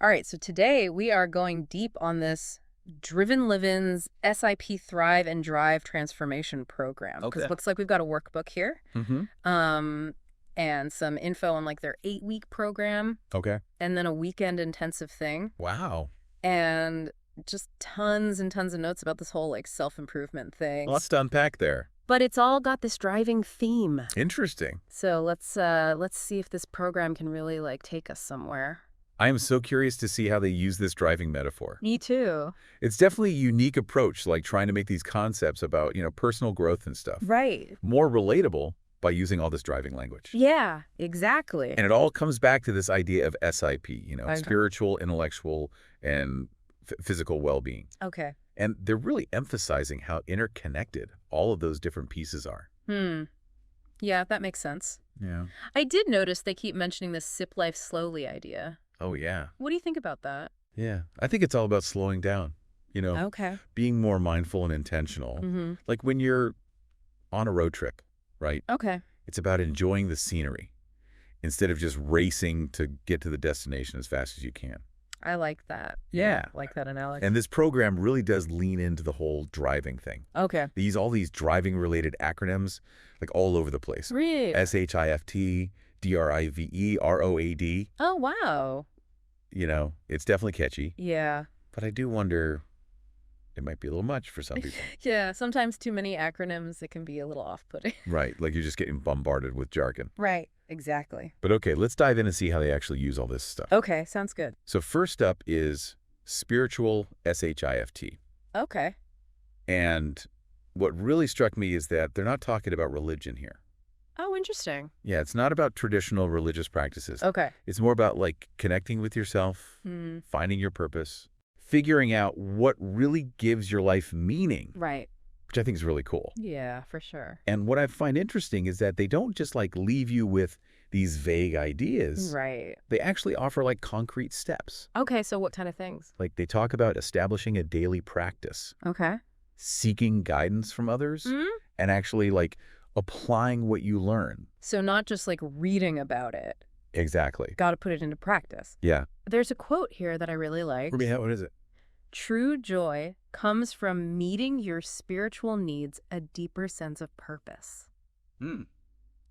All right, so today we are going deep on this Driven Livin's S.I.P Thrive and Drive Transformation Program. Because it looks like we've got a workbook here. And some info on like their 8-week program. Okay. And then a weekend intensive thing. Wow. And just tons and tons of notes about this whole like self-improvement thing. Lots to unpack there. But it's all got this driving theme. Interesting. So let's see if this program can really like take us somewhere. I am so curious to see how they use this driving metaphor. Me too. It's definitely a unique approach, like trying to make these concepts about, personal growth and stuff Right. more relatable by using all this driving language. Yeah, exactly. And it all comes back to this idea of S.I.P, Okay. spiritual, intellectual, and physical well-being. Okay. And they're really emphasizing how interconnected all of those different pieces are. Yeah, that makes sense. Yeah. I did notice they keep mentioning this sip life slowly idea. Oh, yeah. What do you think about that? Yeah. I think it's all about slowing down, Okay. being more mindful and intentional. Like when you're on a road trip, right? Okay. It's about enjoying the scenery instead of just racing to get to the destination as fast as you can. I like that. Yeah. I like that analogy. And this program really does lean into the whole driving thing. Okay. They use all these driving-related acronyms like all over the place. Really? S-H-I-F-T, D-R-I-V-E, R-O-A-D. Oh, wow. It's definitely catchy. Yeah. But I do wonder, it might be a little much for some people. Yeah, sometimes too many acronyms, it can be a little off-putting. Right, like you're just getting bombarded with jargon. Right, exactly. But okay, let's dive in and see how they actually use all this stuff. Okay, sounds good. So first up is spiritual, S-H-I-F-T. Okay. And what really struck me is that they're not talking about religion here. Oh, interesting. Yeah, it's not about traditional religious practices. Okay. It's more about like connecting with yourself, finding your purpose, figuring out what really gives your life meaning, Right. which I think is really cool. Yeah, for sure. And what I find interesting is that they don't just like leave you with these vague ideas. Right. They actually offer like concrete steps. Okay, so what kind of things? Like they talk about establishing a daily practice, Okay. seeking guidance from others, and actually like applying what you learn. So not just like reading about it. Exactly. Got to put it into practice. Yeah. There's a quote here that I really like. What is it? True joy comes from meeting your spiritual needs a deeper sense of purpose. What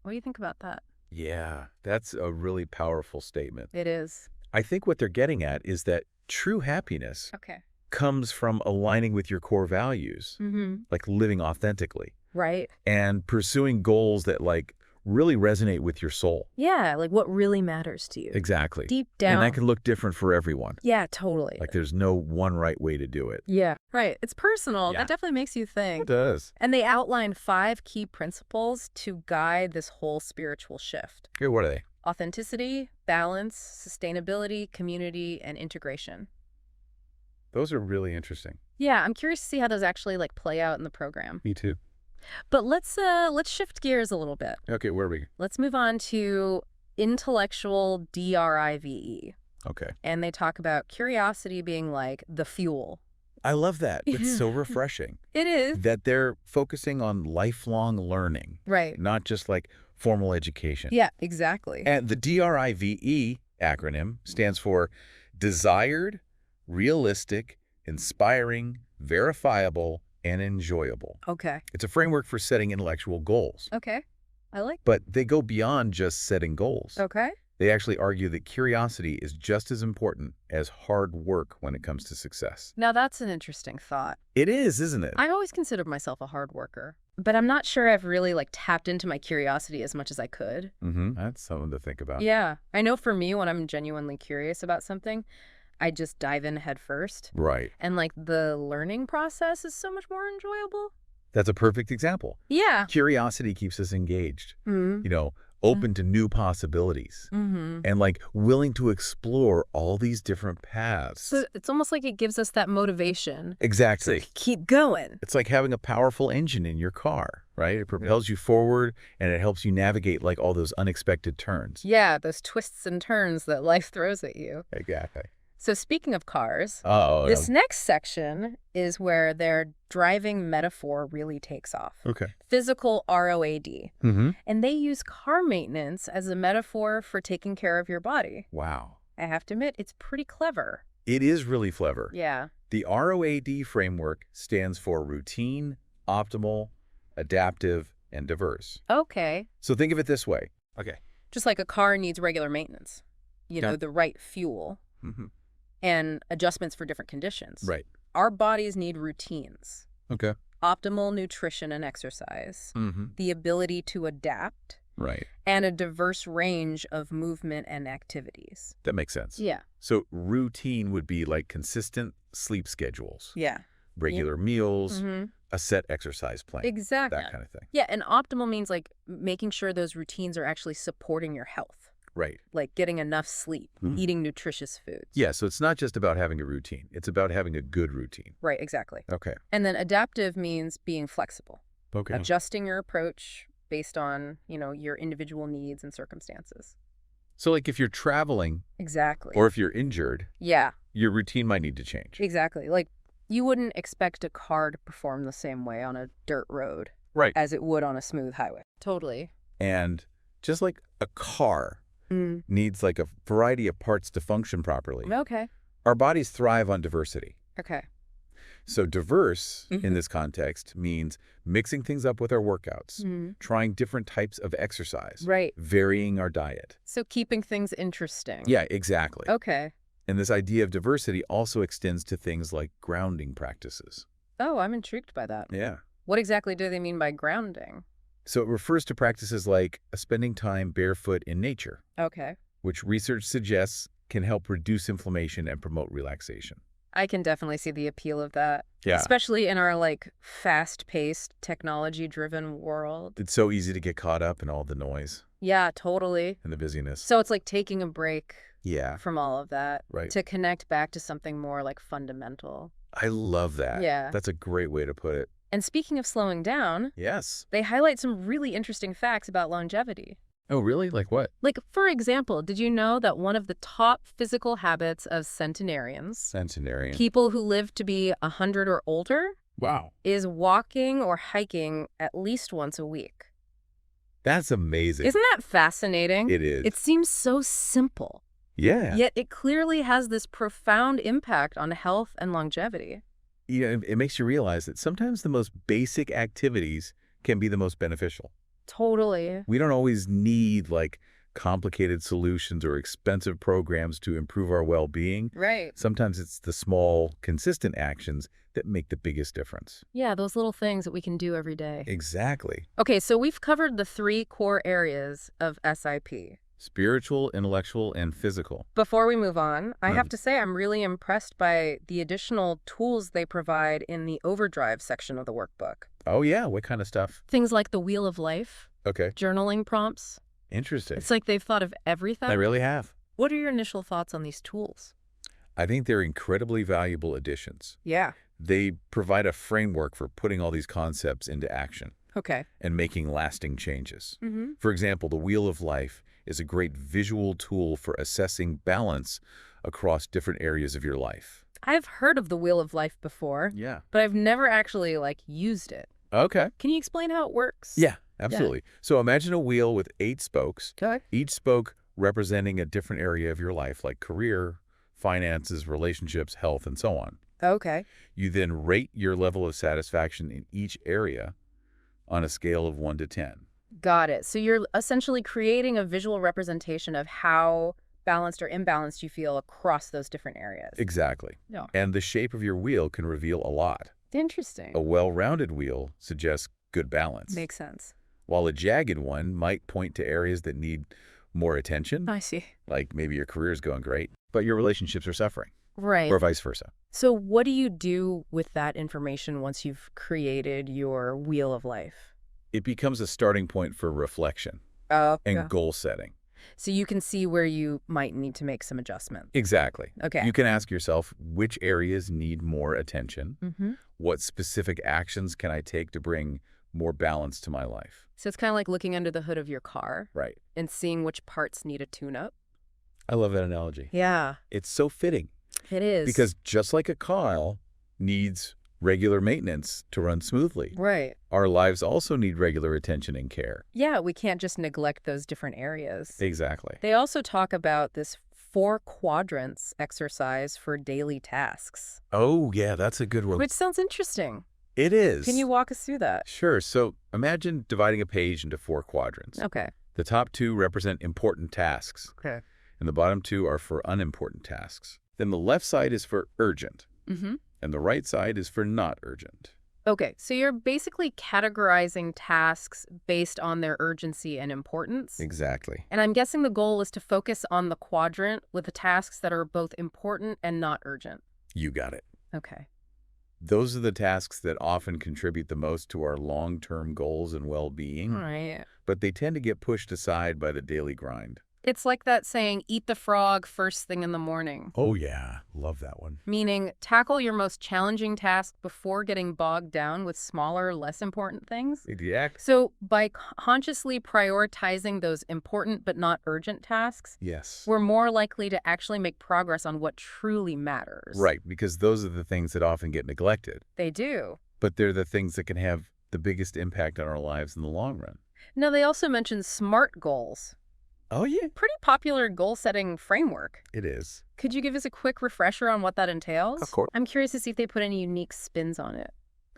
do you think about that? Yeah, that's a really powerful statement. It is. I think what they're getting at is that true happiness Okay. comes from aligning with your core values, like living authentically Right. and pursuing goals that like really resonate with your soul. Yeah, like what really matters to you. Exactly. Deep down. And that can look different for everyone. Yeah, totally. Like there's no one right way to do it. Yeah. Right. It's personal. Yeah. That definitely makes you think. It does. And they outline 5 key principles to guide this whole spiritual shift. Okay, what are they? Authenticity, balance, sustainability, community, and integration. Those are really interesting. Yeah, I'm curious to see how those actually like play out in the program. Me too. But let's shift gears a little bit. Okay, where are we? Let's move on to intellectual DRIVE. Okay. And they talk about curiosity being like the fuel. I love that. It's so refreshing. It is. That they're focusing on lifelong learning, Right. not just like formal education. Yeah, exactly. And the DRIVE acronym stands for desired, realistic, inspiring, verifiable, and enjoyable. Okay. It's a framework for setting intellectual goals. Okay. I like. But they go beyond just setting goals. Okay. They actually argue that curiosity is just as important as hard work when it comes to success. Now that's an interesting thought. It is, isn't it? I always considered myself a hard worker, but I'm not sure I've really like tapped into my curiosity as much as I could. That's something to think about. Yeah. I know for me, when I'm genuinely curious about something, I just dive in head first. Right. And like the learning process is so much more enjoyable. That's a perfect example. Yeah. Curiosity keeps us engaged, open to new possibilities and like willing to explore all these different paths. So it's almost like it gives us that motivation. Exactly. Keep going. It's like having a powerful engine in your car, right? It propels you forward and it helps you navigate like all those unexpected turns. Yeah, those twists and turns that life throws at you. Exactly. So speaking of cars, Uh-oh. this next section is where their driving metaphor really takes off. Okay. Physical ROAD. Mm-hmm. And they use car maintenance as a metaphor for taking care of your body. Wow. I have to admit, it's pretty clever. It is really clever. Yeah. The ROAD framework stands for routine, optimal, adaptive, and diverse. Okay. So think of it this way. Okay. Just like a car needs regular maintenance, the right fuel and adjustments for different conditions. Right. Our bodies need routines. Okay. Optimal nutrition and exercise, the ability to adapt, right, and a diverse range of movement and activities. That makes sense. Yeah. So routine would be like consistent sleep schedules. Yeah. Regular meals, a set exercise plan. Exactly. That kind of thing. Yeah, and optimal means like making sure those routines are actually supporting your health. Right. Like getting enough sleep, eating nutritious foods. Yeah, so it's not just about having a routine. It's about having a good routine. Right, exactly. Okay. And then adaptive means being flexible. Okay. Adjusting your approach based on, your individual needs and circumstances. So like if you're traveling. Exactly. Or if you're injured. Yeah. Your routine might need to change. Exactly. Like you wouldn't expect a car to perform the same way on a dirt road. Right. As it would on a smooth highway. Totally. And just like a car needs like a variety of parts to function properly. Okay. Our bodies thrive on diversity. Okay. So diverse in this context means mixing things up with our workouts, trying different types of exercise, right, varying our diet. So keeping things interesting. Yeah, exactly. Okay. And this idea of diversity also extends to things like grounding practices. Oh, I'm intrigued by that. Yeah. What exactly do they mean by grounding? So it refers to practices like spending time barefoot in nature. Okay. Which research suggests can help reduce inflammation and promote relaxation. I can definitely see the appeal of that. Yeah. Especially in our fast-paced, technology-driven world. It's so easy to get caught up in all the noise. Yeah, totally. And the busyness. So it's like taking a break from all of that. Right. To connect back to something more fundamental. I love that. Yeah. That's a great way to put it. And speaking of slowing down, yes, they highlight some really interesting facts about longevity. Oh, really? Like what? For example, did you know that one of the top physical habits of centenarians, people who live to be 100 or older, wow, is walking or hiking at least once a week? That's amazing. Isn't that fascinating? It is. It seems so simple. Yeah. Yet it clearly has this profound impact on health and longevity. Yeah, it makes you realize that sometimes the most basic activities can be the most beneficial. Totally. We don't always need complicated solutions or expensive programs to improve our well-being. Right. Sometimes it's the small, consistent actions that make the biggest difference. Yeah, those little things that we can do every day. Exactly. Okay, so we've covered the 3 core areas of S.I.P. Spiritual, intellectual, and physical. Before we move on, I have to say I'm really impressed by the additional tools they provide in the overdrive section of the workbook. Oh, yeah? What kind of stuff? Things like the Wheel of Life. Okay. Journaling prompts. Interesting. It's like they've thought of everything. They really have. What are your initial thoughts on these tools? I think they're incredibly valuable additions. Yeah. They provide a framework for putting all these concepts into action. Okay. And making lasting changes. For example, the Wheel of Life is a great visual tool for assessing balance across different areas of your life. I've heard of the Wheel of Life before. Yeah. But I've never actually used it. Okay. Can you explain how it works? Yeah, absolutely. Yeah. So imagine a wheel with 8 spokes. Okay. Each spoke representing a different area of your life, like career, finances, relationships, health, and so on. Okay. You then rate your level of satisfaction in each area on a scale of 1 to 10. Got it. So you're essentially creating a visual representation of how balanced or imbalanced you feel across those different areas. Exactly. Yeah. And the shape of your wheel can reveal a lot. Interesting. A well-rounded wheel suggests good balance. Makes sense. While a jagged one might point to areas that need more attention. I see. Like maybe your career's going great, but your relationships are suffering. Right. Or vice versa. So what do you do with that information once you've created your Wheel of Life? It becomes a starting point for reflection and goal setting. So you can see where you might need to make some adjustments. Exactly. Okay. You can ask yourself, which areas need more attention? What specific actions can I take to bring more balance to my life? So it's kind of like looking under the hood of your car. Right. And seeing which parts need a tune-up. I love that analogy. Yeah. It's so fitting. It is. Because just like a car needs regular maintenance to run smoothly. Right. Our lives also need regular attention and care. Yeah, we can't just neglect those different areas. Exactly. They also talk about this 4 quadrants exercise for daily tasks. Oh, yeah, that's a good one. Which sounds interesting. It is. Can you walk us through that? Sure. So imagine dividing a page into 4 quadrants. Okay. The top 2 represent important tasks. Okay. And the bottom 2 are for unimportant tasks. Then the left side is for urgent. Mm-hmm. And the right side is for not urgent. Okay, so you're basically categorizing tasks based on their urgency and importance. Exactly. And I'm guessing the goal is to focus on the quadrant with the tasks that are both important and not urgent. You got it. Okay. Those are the tasks that often contribute the most to our long-term goals and well-being. Right. But they tend to get pushed aside by the daily grind. It's like that saying, eat the frog first thing in the morning. Oh, yeah. Love that one. Meaning, tackle your most challenging task before getting bogged down with smaller, less important things. Exactly. So by consciously prioritizing those important but not urgent tasks, Yes. we're more likely to actually make progress on what truly matters. Right, because those are the things that often get neglected. They do. But they're the things that can have the biggest impact on our lives in the long run. Now, they also mentioned SMART goals. Oh, yeah. Pretty popular goal-setting framework. It is. Could you give us a quick refresher on what that entails? Of course. I'm curious to see if they put any unique spins on it.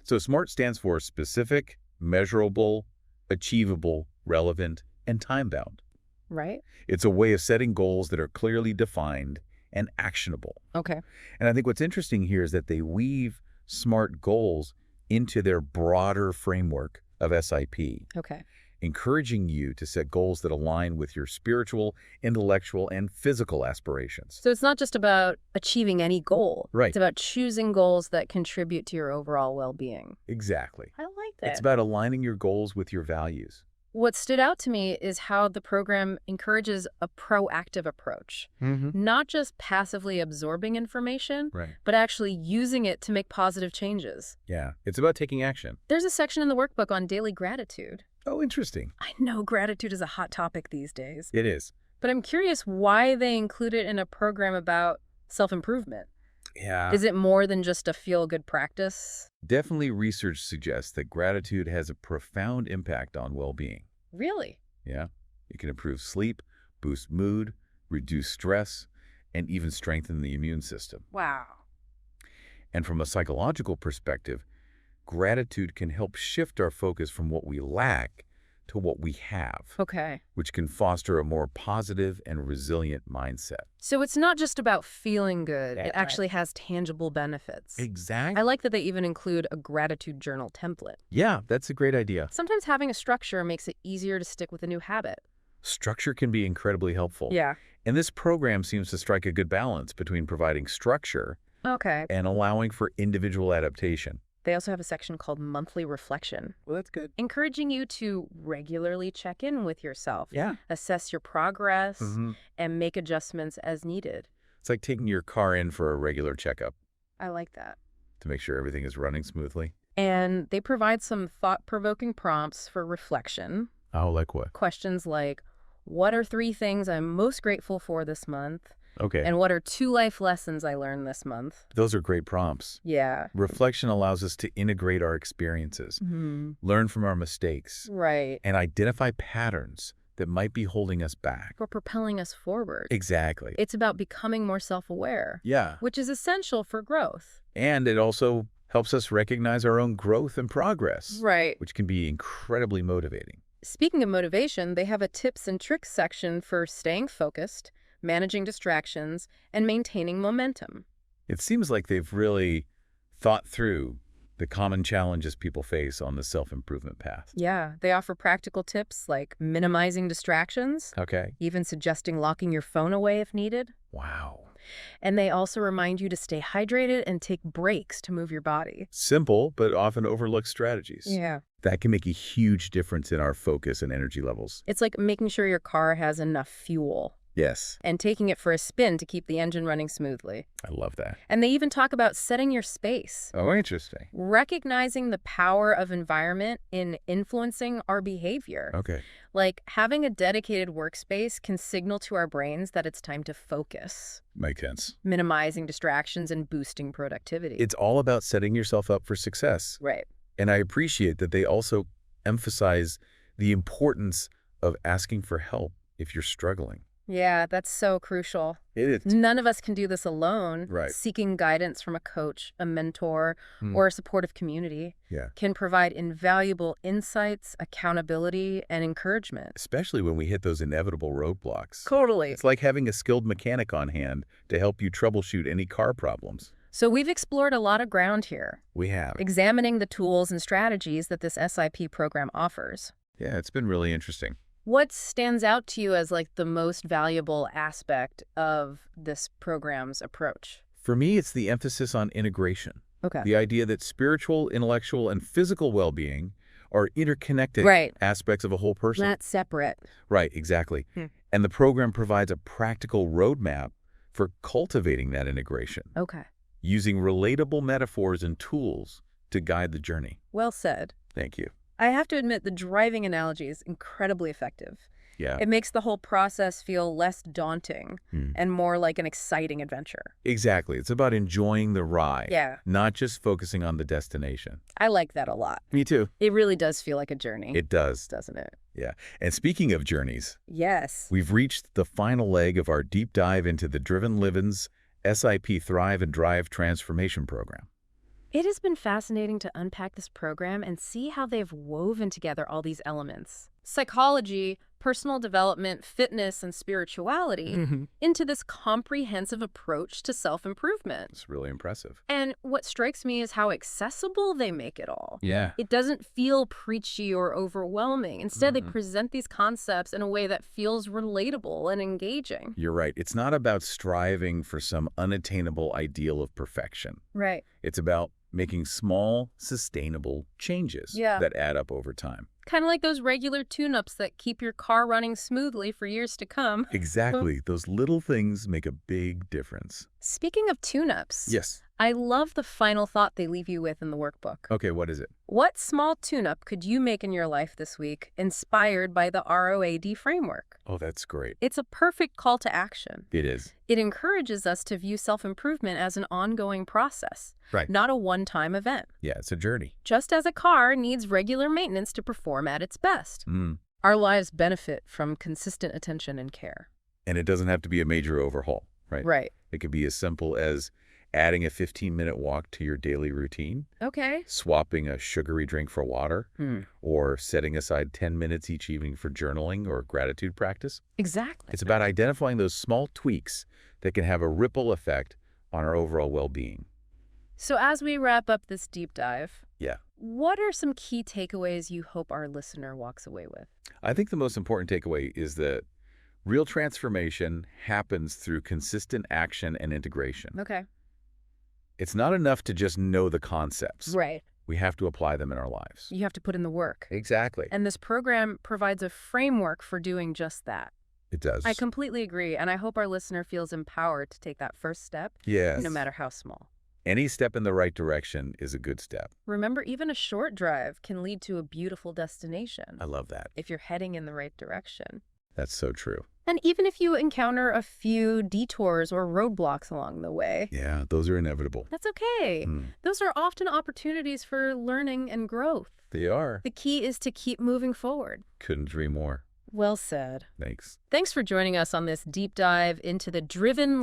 So SMART stands for specific, measurable, achievable, relevant, and time-bound. Right? It's a way of setting goals that are clearly defined and actionable. Okay. And I think what's interesting here is that they weave SMART goals into their broader framework of S.I.P. Okay. Encouraging you to set goals that align with your spiritual, intellectual, and physical aspirations. So it's not just about achieving any goal. Right. It's about choosing goals that contribute to your overall well-being. Exactly. I like that. It's about aligning your goals with your values. What stood out to me is how the program encourages a proactive approach. Not just passively absorbing information, Right. but actually using it to make positive changes. Yeah. It's about taking action. There's a section in the workbook on daily gratitude. Oh, interesting. I know gratitude is a hot topic these days, It is. but I'm curious why they include it in a program about self-improvement. Yeah. Is it more than just a feel-good practice? Definitely research suggests that gratitude has a profound impact on well-being. Really? Yeah. It can improve sleep, boost mood, reduce stress, and even strengthen the immune system. Wow. And from a psychological perspective, gratitude can help shift our focus from what we lack to what we have, Okay. which can foster a more positive and resilient mindset. So it's not just about feeling good. That's It actually has tangible benefits. Exactly. I like that they even include a gratitude journal template. Yeah, that's a great idea. Sometimes having a structure makes it easier to stick with a new habit. Structure can be incredibly helpful. Yeah. And this program seems to strike a good balance between providing structure Okay. and allowing for individual adaptation. They also have a section called monthly reflection, Well, that's good. encouraging you to regularly check in with yourself, Yeah. assess your progress, Mhm. and make adjustments as needed. It's like taking your car in for a regular checkup I like that. to make sure everything is running smoothly. And they provide some thought-provoking prompts for reflection. Oh, like what? Questions like, what are 3 things I'm most grateful for this month? Okay. And what are 2 life lessons I learned this month? Those are great prompts. Yeah. Reflection allows us to integrate our experiences, learn from our mistakes, Right. and identify patterns that might be holding us back. Or propelling us forward. Exactly. It's about becoming more self-aware, Yeah. which is essential for growth. And it also helps us recognize our own growth and progress, Right. which can be incredibly motivating. Speaking of motivation, they have a tips and tricks section for staying focused, managing distractions, and maintaining momentum. It seems like they've really thought through the common challenges people face on the self-improvement path. Yeah, they offer practical tips like minimizing distractions, Okay. even suggesting locking your phone away if needed. Wow. And they also remind you to stay hydrated and take breaks to move your body. Simple, but often overlooked strategies. Yeah. That can make a huge difference in our focus and energy levels. It's like making sure your car has enough fuel Yes. and taking it for a spin to keep the engine running smoothly. I love that. And they even talk about setting your space, Oh, interesting. recognizing the power of environment in influencing our behavior. Okay. Like having a dedicated workspace can signal to our brains that it's time to focus, Makes sense. minimizing distractions and boosting productivity. It's all about setting yourself up for success. Right. And I appreciate that they also emphasize the importance of asking for help if you're struggling. Yeah, that's so crucial. It is. None of us can do this alone. Right. Seeking guidance from a coach, a mentor, or a supportive community can provide invaluable insights, accountability, and encouragement. Especially when we hit those inevitable roadblocks. Totally. It's like having a skilled mechanic on hand to help you troubleshoot any car problems. So we've explored a lot of ground here. We have. Examining the tools and strategies that this S.I.P. program offers. Yeah, it's been really interesting. What stands out to you as like the most valuable aspect of this program's approach? For me, it's the emphasis on integration. Okay. The idea that spiritual, intellectual, and physical well-being are interconnected aspects of a whole person. Not separate. Right, exactly. And the program provides a practical roadmap for cultivating that integration. Okay. Using relatable metaphors and tools to guide the journey. Well said. Thank you. I have to admit the driving analogy is incredibly effective. Yeah. It makes the whole process feel less daunting and more like an exciting adventure. Exactly. It's about enjoying the ride, Yeah. not just focusing on the destination. I like that a lot. Me too. It really does feel like a journey. It does. Doesn't it? Yeah. And speaking of journeys, Yes. we've reached the final leg of our deep dive into the Livin's S.I.P. Thrive and Drive Transformation Program. It has been fascinating to unpack this program and see how they've woven together all these elements. Psychology, personal development, fitness, and spirituality into this comprehensive approach to self-improvement. It's really impressive. And what strikes me is how accessible they make it all. Yeah. It doesn't feel preachy or overwhelming. Instead, they present these concepts in a way that feels relatable and engaging. You're right. It's not about striving for some unattainable ideal of perfection. Right. It's about making small, sustainable changes that add up over time. Kind of like those regular tune-ups that keep your car running smoothly for years to come. Exactly. Those little things make a big difference. Speaking of tune-ups, Yes. I love the final thought they leave you with in the workbook. Okay, what is it? What small tune-up could you make in your life this week inspired by the ROAD framework? Oh, that's great. It's a perfect call to action. It is. It encourages us to view self-improvement as an ongoing process, Right. not a one-time event. Yeah, it's a journey. Just as a car needs regular maintenance to perform at its best. Our lives benefit from consistent attention and care. And it doesn't have to be a major overhaul, right? Right. It could be as simple as adding a 15-minute walk to your daily routine, Okay. swapping a sugary drink for water, or setting aside 10 minutes each evening for journaling or gratitude practice. Exactly. It's about identifying those small tweaks that can have a ripple effect on our overall well-being. So as we wrap up this deep dive, Yeah. what are some key takeaways you hope our listener walks away with? I think the most important takeaway is that real transformation happens through consistent action and integration. Okay. It's not enough to just know the concepts. Right. We have to apply them in our lives. You have to put in the work. Exactly. And this program provides a framework for doing just that. It does. I completely agree, and I hope our listener feels empowered to take that first step, Yes. no matter how small. Any step in the right direction is a good step. Remember, even a short drive can lead to a beautiful destination I love that. if you're heading in the right direction. That's so true. And even if you encounter a few detours or roadblocks along the way, Yeah, those are inevitable. that's okay. Those are often opportunities for learning and growth. They are. The key is to keep moving forward. Couldn't agree more. Well said. Thanks. Thanks for joining us on this deep dive into the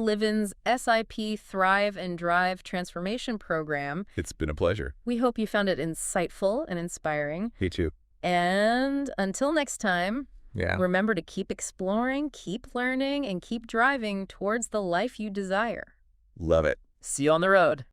Livin's S.I.P. Thrive and Drive Transformation Program. It's been a pleasure. We hope you found it insightful and inspiring. Me too. And until next time, Yeah. remember to keep exploring, keep learning, and keep driving towards the life you desire. Love it. See you on the road.